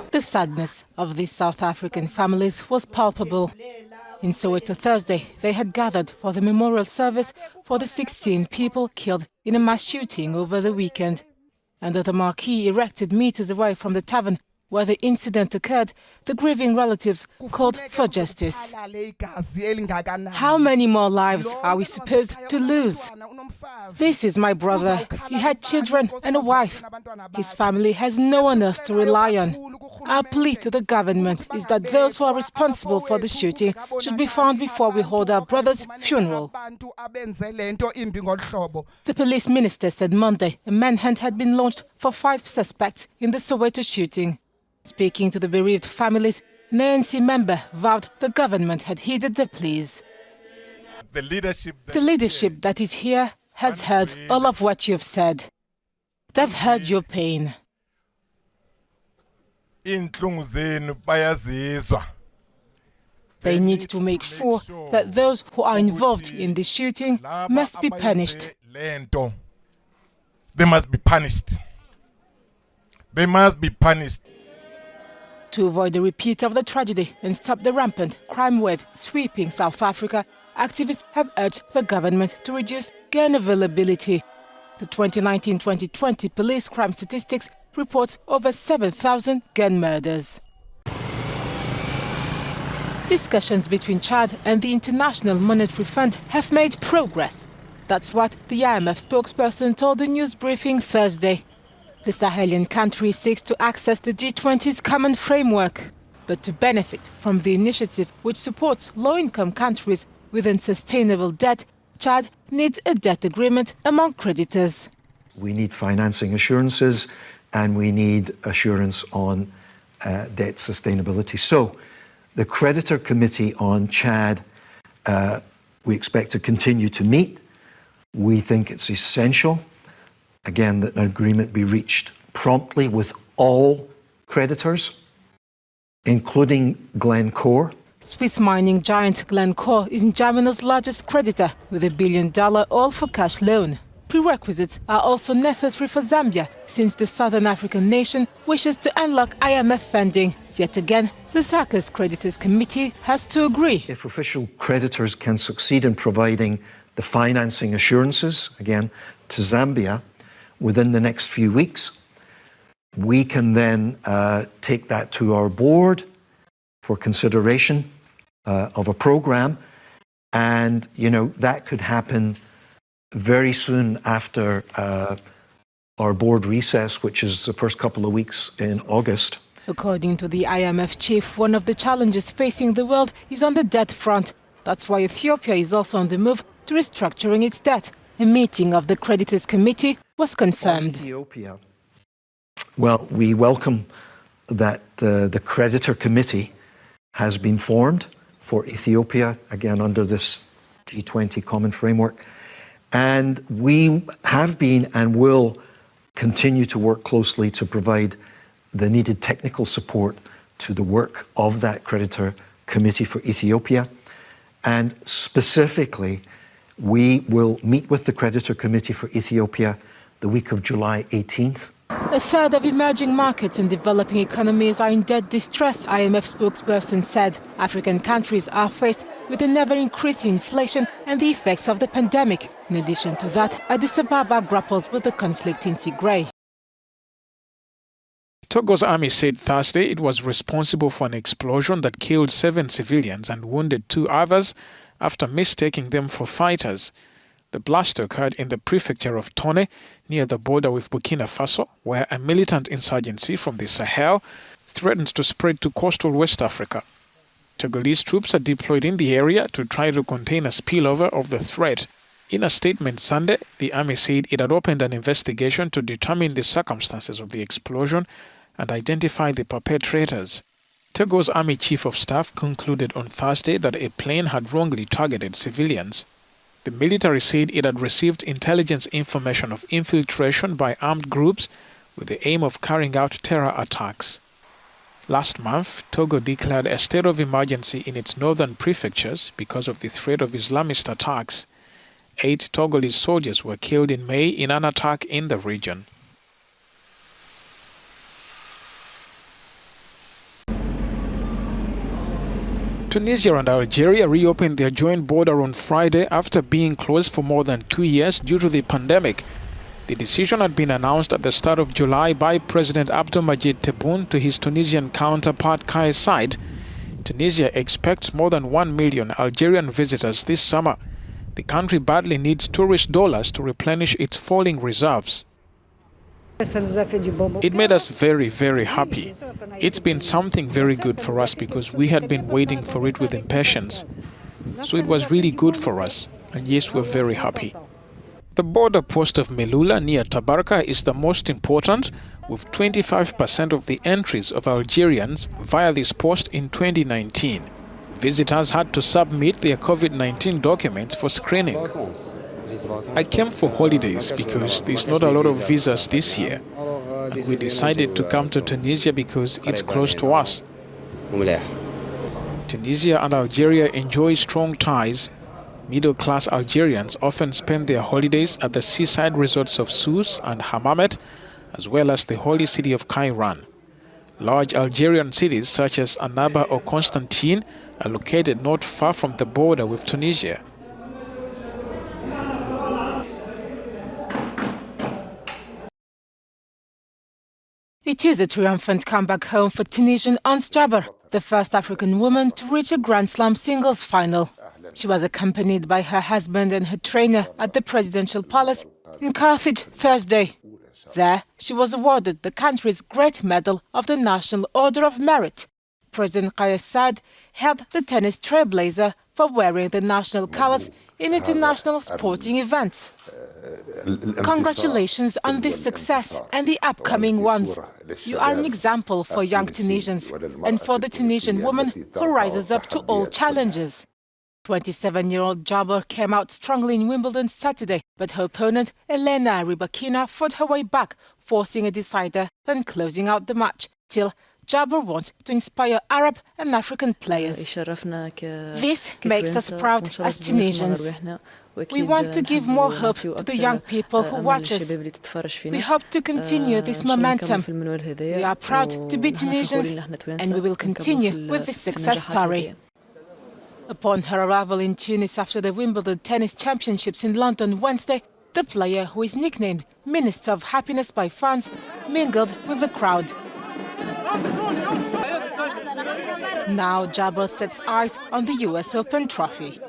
The sadness of these South African families was palpable. In Soweto Thursday, they had gathered for the memorial service for the 16 people killed in a mass shooting over the weekend. Under the marquee erected meters away from the tavern where the incident occurred, the grieving relatives called for justice. How many more lives are we supposed to lose? This is my brother. He had children and a wife. His family has no one else to rely on. Our plea to the government is that those who are responsible for the shooting should be found before we hold our brother's funeral. The police minister said Monday a manhunt had been launched for 5 suspects in the Soweto shooting. Speaking to the bereaved families, an ANC member vowed the government had heeded the pleas. The leadership that is here has heard all of what you've said. They've heard your pain. They need to make sure that those who are involved in this shooting must be punished. They must be punished. They must be punished. To avoid a repeat of the tragedy and stop the rampant crime wave sweeping South Africa, activists have urged the government to reduce gun availability. The 2019-2020 police crime statistics reports over 7,000 gun murders. Discussions between Chad and the International Monetary Fund have made progress. That's what the IMF spokesperson told a news briefing Thursday. The Sahelian country seeks to access the G20's common framework, but to benefit from the initiative which supports low-income countries with unsustainable debt, Chad needs a debt agreement among creditors. We need financing assurances and we need assurance on debt sustainability. So the creditor committee on Chad, we expect to continue to meet. We think it's essential, again, that an agreement be reached promptly with all creditors, including Glencore. Swiss mining giant Glencore is N'Djamuna's largest creditor with $1 billion all-for-cash loan. Prerequisites are also necessary for Zambia, since the Southern African nation wishes to unlock IMF funding. Yet again, Lusaka's Creditors Committee has to agree. If official creditors can succeed in providing the financing assurances, again, to Zambia within the next few weeks, we can then take that to our board for consideration of a program. And, you know, that could happen very soon after our board recess, which is the first couple of weeks in August. According to the IMF chief, one of the challenges facing the world is on the debt front. That's why Ethiopia is also on the move to restructuring its debt. A meeting of the Creditors Committee was confirmed. Ethiopia. Well, we welcome that the Creditor Committee has been formed for Ethiopia, again under this G20 common framework. And we have been and will continue to work closely to provide the needed technical support to the work of that Creditor Committee for Ethiopia. And specifically, we will meet with the Creditor Committee for Ethiopia the week of July 18th. A third of emerging markets and developing economies are in debt distress, IMF spokesperson said. African countries are faced with an ever-increasing inflation and the effects of the pandemic. In addition to that, Addis Ababa grapples with the conflict in Tigray. Togo's army said Thursday it was responsible for an explosion that killed 7 civilians and wounded 2 others after mistaking them for fighters. The blast occurred in the prefecture of Tone, near the border with Burkina Faso, where a militant insurgency from the Sahel threatens to spread to coastal West Africa. Togolese troops are deployed in the area to try to contain a spillover of the threat. In a statement Sunday, the army said it had opened an investigation to determine the circumstances of the explosion and identify the perpetrators. Togo's Army Chief of Staff concluded on Thursday that a plane had wrongly targeted civilians. The military said it had received intelligence information of infiltration by armed groups with the aim of carrying out terror attacks. Last month, Togo declared a state of emergency in its northern prefectures because of the threat of Islamist attacks. 8 Togolese soldiers were killed in May in an attack in the region. Tunisia and Algeria reopened their joint border on Friday after being closed for more than 2 years due to the pandemic. The decision had been announced at the start of July by President Abdelmadjid Tebboune to his Tunisian counterpart Kais Saied. Tunisia expects more than 1 million Algerian visitors this summer. The country badly needs tourist dollars to replenish its falling reserves. It made us very, very happy. It's been something very good for us because we had been waiting for it with impatience. So it was really good for us, and yes, we're very happy. The border post of Melula near Tabarka is the most important, with 25% of the entries of Algerians via this post in 2019. Visitors had to submit their COVID-19 documents for screening. I came for holidays because there's not a lot of visas this year, and we decided to come to Tunisia because it's close to us. Tunisia and Algeria enjoy strong ties. Middle-class Algerians often spend their holidays at the seaside resorts of Sousse and Hammamet, as well as the holy city of Kairouan. Large Algerian cities such as Annaba or Constantine are located not far from the border with Tunisia. It is a triumphant comeback home for Tunisian Ons Jabeur, the first African woman to reach a Grand Slam singles final. She was accompanied by her husband and her trainer at the Presidential Palace in Carthage Thursday. There, she was awarded the country's Great Medal of the National Order of Merit. President Kais Saied held the tennis trailblazer for wearing the national colors in international sporting events. Congratulations on this success and the upcoming ones. You are an example for young Tunisians and for the Tunisian woman who rises up to all challenges. 27-year-old Jabeur came out strongly in Wimbledon Saturday, but her opponent, Elena Rybakina, fought her way back, forcing a decider, then closing out the match. Still, Jabeur wants to inspire Arab and African players. This makes us proud as Tunisians. We want to give more hope to the young people who watch us. We hope to continue this momentum. We are proud to be Tunisians, and we will continue with this success story. Upon her arrival in Tunis after the Wimbledon Tennis Championships in London Wednesday, the player, who is nicknamed Minister of Happiness by fans, mingled with the crowd. Now Jabeur sets eyes on the US Open trophy.